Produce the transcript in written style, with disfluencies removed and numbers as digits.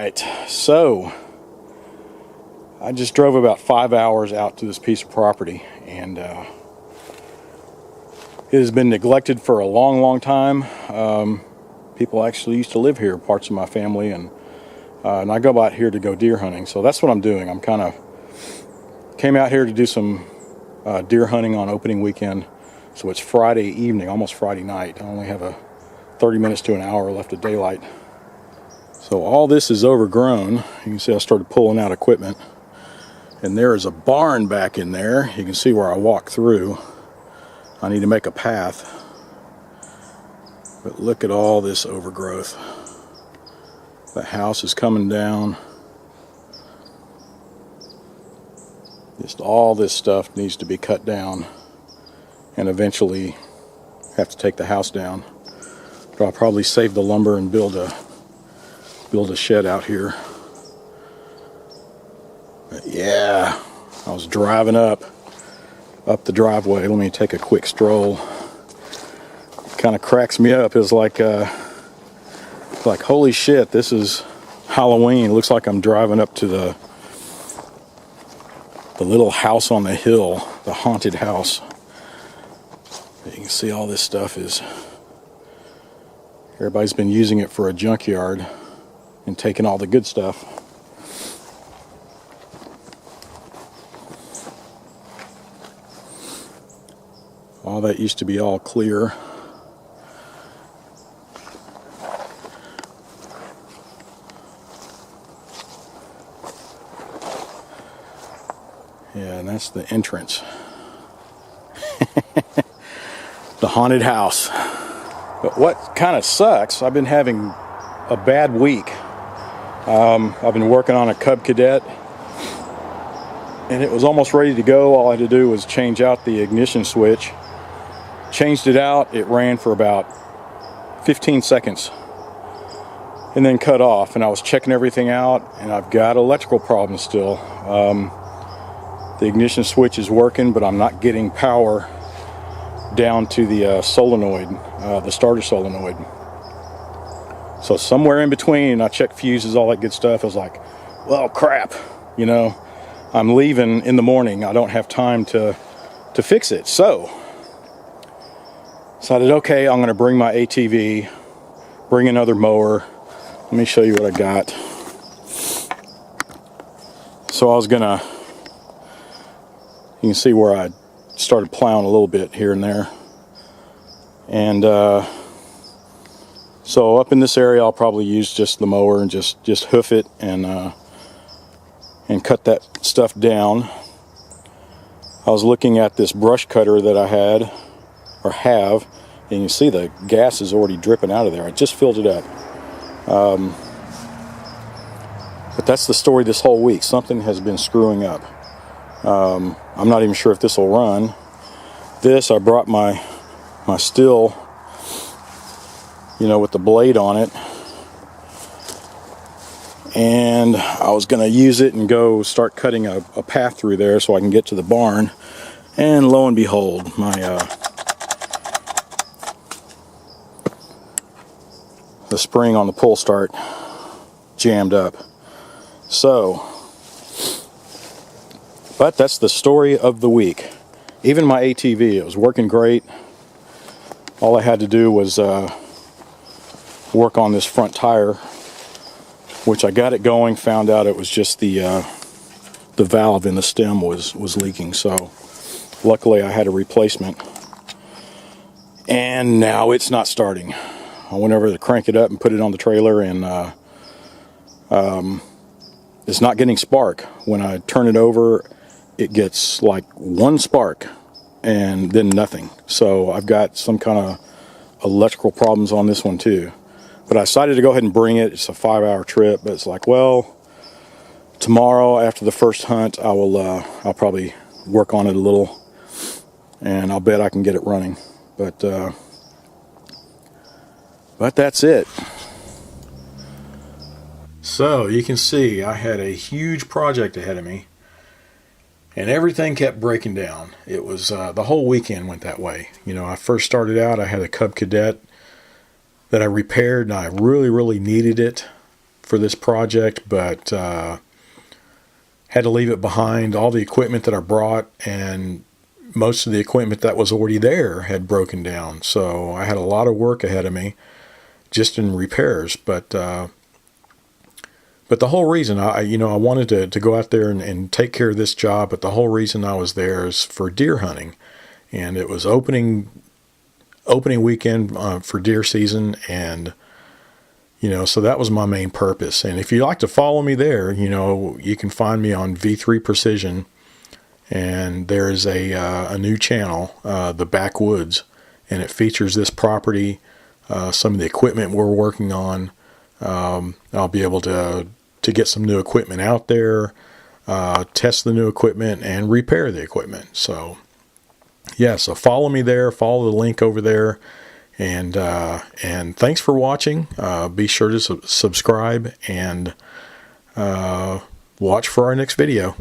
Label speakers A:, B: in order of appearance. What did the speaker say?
A: right, so I just drove about 5 hours out to this piece of property, and it has been neglected for a long time. People actually used to live here, parts of my family, and I go out here to go deer hunting. So that's what I'm doing. I'm kind of came out here to do some deer hunting on opening weekend. So it's Friday evening, almost Friday night. I only have 30 minutes to an hour left of daylight. So all this is overgrown. You can see I started pulling out equipment. And there is a barn back in there. You can see where I walk through. I need to make a path. But look at all this overgrowth. The house is coming down. Just all this stuff needs to be cut down. And eventually have to take the house down. But I'll probably save the lumber and build a shed out here. But yeah, I was driving up the driveway. Let me take a quick stroll. Kind of cracks me up. It's like holy shit, this is Halloween. It looks like I'm driving up to the little house on the hill, the haunted house. You can see all this stuff is, everybody's been using it for a junkyard and taking all the good stuff. All that used to be all clear. Yeah, and that's the entrance. The haunted house. But what kind of sucks, I've been having a bad week. I've been working on a Cub Cadet, and it was almost ready to go. All I had to do was change out the ignition switch. Changed it out, it ran for about 15 seconds and then cut off, and I was checking everything out, and I've got electrical problems still. The ignition switch is working, but I'm not getting power down to the solenoid, the starter solenoid. So somewhere in between, I checked fuses, all that good stuff. I was like, well, crap, you know, I'm leaving in the morning. I don't have time to fix it. So decided, okay, I'm going to bring my ATV, bring another mower. Let me show you what I got. So I was going to, you can see where I started plowing a little bit here and there. And so up in this area, I'll probably use just the mower and just hoof it and cut that stuff down. I was looking at this brush cutter that I had, or have, and you see the gas is already dripping out of there. I just filled it up. But that's the story this whole week. Something has been screwing up. I'm not even sure if this will run. This, I brought my still, you know, with the blade on it. And I was going to use it and go start cutting a path through there so I can get to the barn. And lo and behold, the spring on the pull start jammed up. So, but that's the story of the week. Even my ATV, it was working great. All I had to do was work on this front tire, which I got it going, found out it was just the valve in the stem was leaking. So luckily I had a replacement. And now it's not starting. I went over to crank it up and put it on the trailer, and it's not getting spark. When I turn it over, it gets like one spark and then nothing. So I've got some kind of electrical problems on this one too. But I decided to go ahead and bring it. It's a 5-hour trip, but it's like, well, tomorrow after the first hunt, I'll probably work on it a little, and I'll bet I can get it running. But that's it. So you can see I had a huge project ahead of me, and everything kept breaking down. It was the whole weekend went that way. You know, I first started out, I had a Cub Cadet that I repaired, and I really needed it for this project, but had to leave it behind. All the equipment that I brought and most of the equipment that was already there had broken down. So I had a lot of work ahead of me just in repairs. But the whole reason I wanted to go out there and take care of this job, but the whole reason I was there is for deer hunting. And it was opening weekend for deer season, and so that was my main purpose. And if you'd like to follow me there, you can find me on V3 Precision, and there's a new channel, The Backwoods, and it features this property, some of the equipment we're working on. I'll be able to get some new equipment out there, test the new equipment, and repair the equipment. So yeah, so follow me there, follow the link over there, and thanks for watching. Be sure to subscribe and watch for our next video.